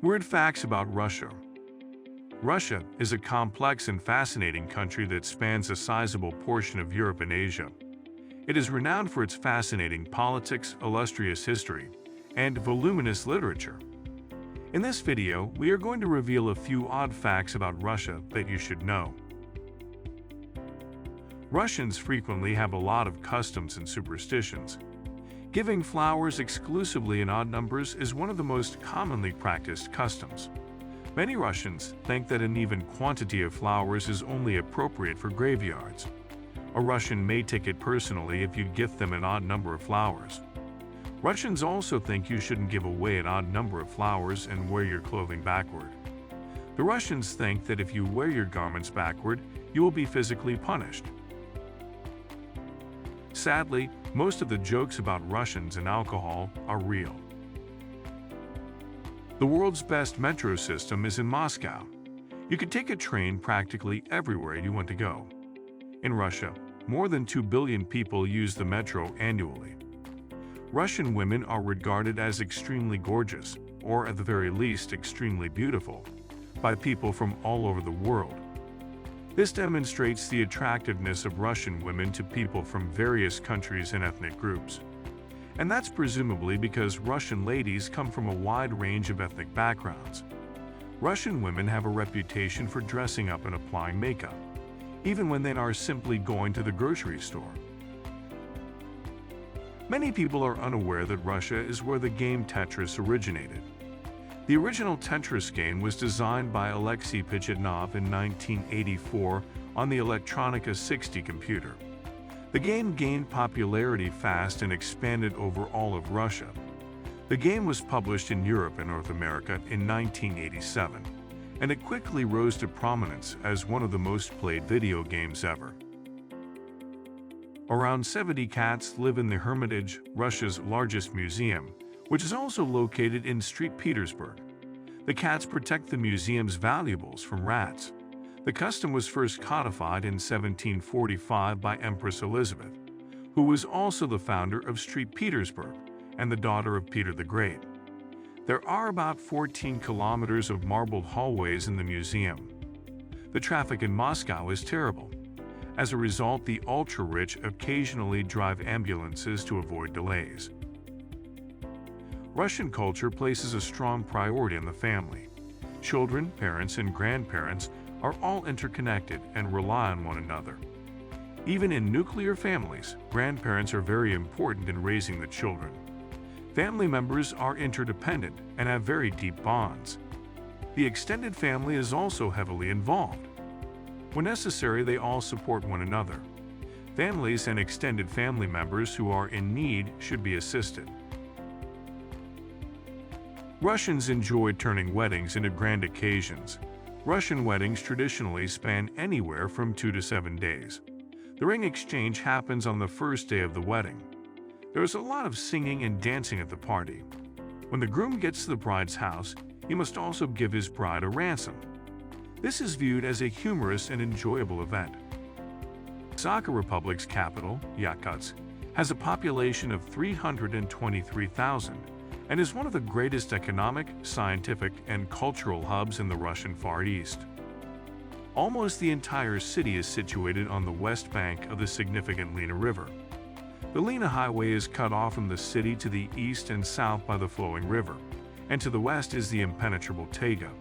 Weird facts about Russia. Russia is a complex and fascinating country that spans a sizable portion of Europe and Asia. It is renowned for its fascinating politics, illustrious history, and voluminous literature. In this video, we are going to reveal a few odd facts about Russia that you should know. Russians frequently have a lot of customs and superstitions. Giving flowers exclusively in odd numbers is one of the most commonly practiced customs. Many Russians think that an even quantity of flowers is only appropriate for graveyards. A Russian may take it personally if you gift them an odd number of flowers. Russians also think you shouldn't give away an odd number of flowers and wear your clothing backward. The Russians think that if you wear your garments backward, you will be physically punished. Sadly, most of the jokes about Russians and alcohol are real. The world's best metro system is in Moscow. You can take a train practically everywhere you want to go. In Russia, more than 2 billion people use the metro annually. Russian women are regarded as extremely gorgeous, or at the very least extremely beautiful, by people from all over the world. This demonstrates the attractiveness of Russian women to people from various countries and ethnic groups. And that's presumably because Russian ladies come from a wide range of ethnic backgrounds. Russian women have a reputation for dressing up and applying makeup, even when they are simply going to the grocery store. Many people are unaware that Russia is where the game Tetris originated. The original Tetris game was designed by Alexei Pajitnov in 1984 on the Electronica 60 computer. The game gained popularity fast and expanded over all of Russia. The game was published in Europe and North America in 1987, and it quickly rose to prominence as one of the most played video games ever. Around 70 cats live in the Hermitage, Russia's largest museum, which is also located in St. Petersburg. The cats protect the museum's valuables from rats. The custom was first codified in 1745 by Empress Elizabeth, who was also the founder of St. Petersburg and the daughter of Peter the Great. There are about 14 kilometers of marbled hallways in the museum. The traffic in Moscow is terrible. As a result, the ultra-rich occasionally drive ambulances to avoid delays. Russian culture places a strong priority on the family. Children, parents, and grandparents are all interconnected and rely on one another. Even in nuclear families, grandparents are very important in raising the children. Family members are interdependent and have very deep bonds. The extended family is also heavily involved. When necessary, they all support one another. Families and extended family members who are in need should be assisted. Russians enjoy turning weddings into grand occasions. Russian weddings traditionally span anywhere from 2 to 7 days. The ring exchange happens on the first day of the wedding. There is a lot of singing and dancing at the party. When the groom gets to the bride's house, he must also give his bride a ransom. This is viewed as a humorous and enjoyable event. Sakha Republic's capital, Yakutsk, has a population of 323,000 and is one of the greatest economic, scientific, and cultural hubs in the Russian Far East. Almost the entire city is situated on the west bank of the significant Lena River. The Lena Highway is cut off from the city to the east and south by the flowing river, and to the west is the impenetrable taiga,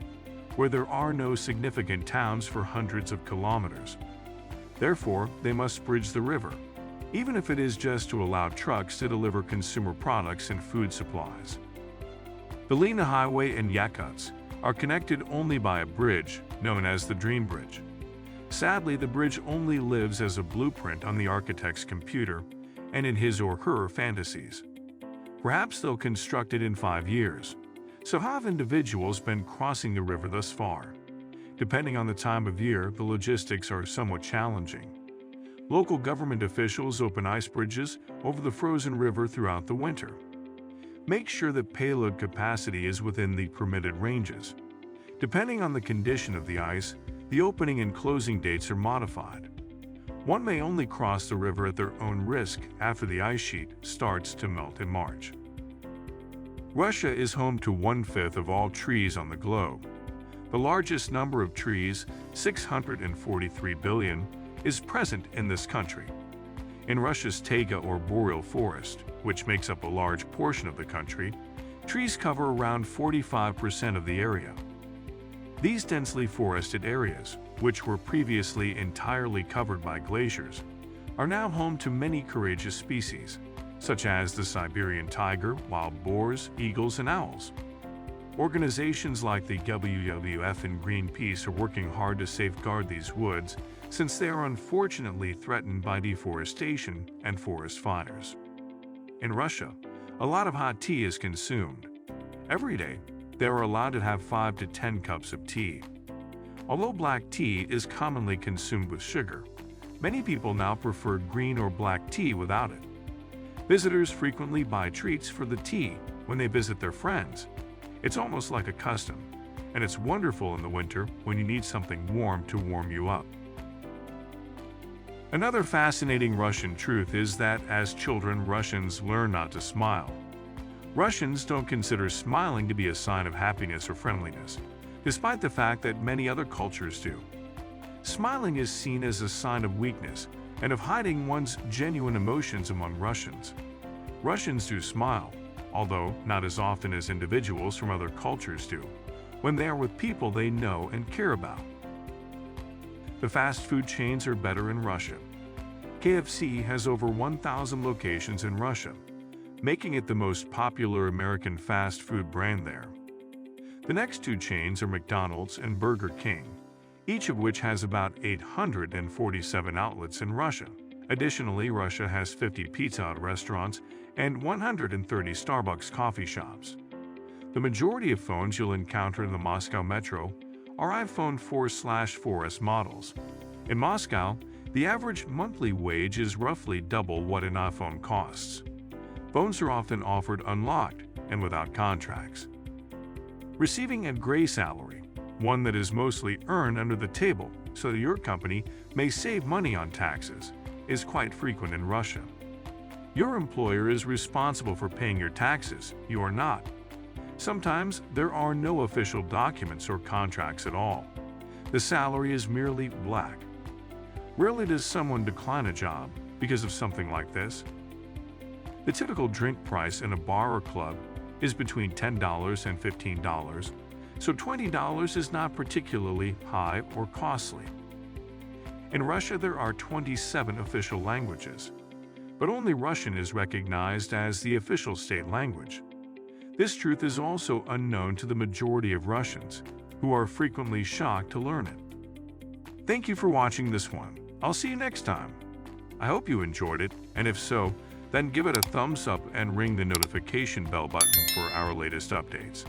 where there are no significant towns for hundreds of kilometers. Therefore, they must bridge the river, even if it is just to allow trucks to deliver consumer products and food supplies. The Lena Highway and Yakutsk are connected only by a bridge known as the Dream Bridge. Sadly, the bridge only lives as a blueprint on the architect's computer and in his or her fantasies. Perhaps they'll construct it in 5 years. So how have individuals been crossing the river thus far? Depending on the time of year, the logistics are somewhat challenging. Local government officials open ice bridges over the frozen river throughout the winter. Make sure that payload capacity is within the permitted ranges. Depending on the condition of the ice, the opening and closing dates are modified. One may only cross the river at their own risk after the ice sheet starts to melt in March. Russia is home to 1/5 of all trees on the globe. The largest number of trees, 643 billion, is present in this country. In Russia's taiga or boreal forest, which makes up a large portion of the country, trees cover around 45% of the area. These densely forested areas, which were previously entirely covered by glaciers, are now home to many courageous species, such as the Siberian tiger, wild boars, eagles, and owls. Organizations like the WWF and Greenpeace are working hard to safeguard these woods since they are unfortunately threatened by deforestation and forest fires. In Russia, a lot of hot tea is consumed. Every day, they are allowed to have 5 to 10 cups of tea. Although black tea is commonly consumed with sugar, many people now prefer green or black tea without it. Visitors frequently buy treats for the tea when they visit their friends. It's almost like a custom, and it's wonderful in the winter when you need something warm to warm you up. Another fascinating Russian truth is that as children, Russians learn not to smile. Russians don't consider smiling to be a sign of happiness or friendliness, despite the fact that many other cultures do. Smiling is seen as a sign of weakness and of hiding one's genuine emotions among Russians. Russians do smile, although not as often as individuals from other cultures do, when they are with people they know and care about. The fast food chains are better in Russia. KFC has over 1,000 locations in Russia, making it the most popular American fast food brand there. The next two chains are McDonald's and Burger King, each of which has about 847 outlets in Russia. Additionally, Russia has 50 Pizza Hut restaurants and 130 Starbucks coffee shops. The majority of phones you'll encounter in the Moscow metro are iPhone 4/4S models. In Moscow, the average monthly wage is roughly double what an iPhone costs. Phones are often offered unlocked and without contracts. Receiving a gray salary, one that is mostly earned under the table so that your company may save money on taxes, is quite frequent in Russia. Your employer is responsible for paying your taxes, you are not. Sometimes there are no official documents or contracts at all. The salary is merely black. Rarely does someone decline a job because of something like this. The typical drink price in a bar or club is between $10 and $15, so $20 is not particularly high or costly. In Russia, there are 27 official languages, but only Russian is recognized as the official state language. This truth is also unknown to the majority of Russians, who are frequently shocked to learn it. Thank you for watching this one. I'll see you next time. I hope you enjoyed it, and if so, then give it a thumbs up and ring the notification bell button for our latest updates.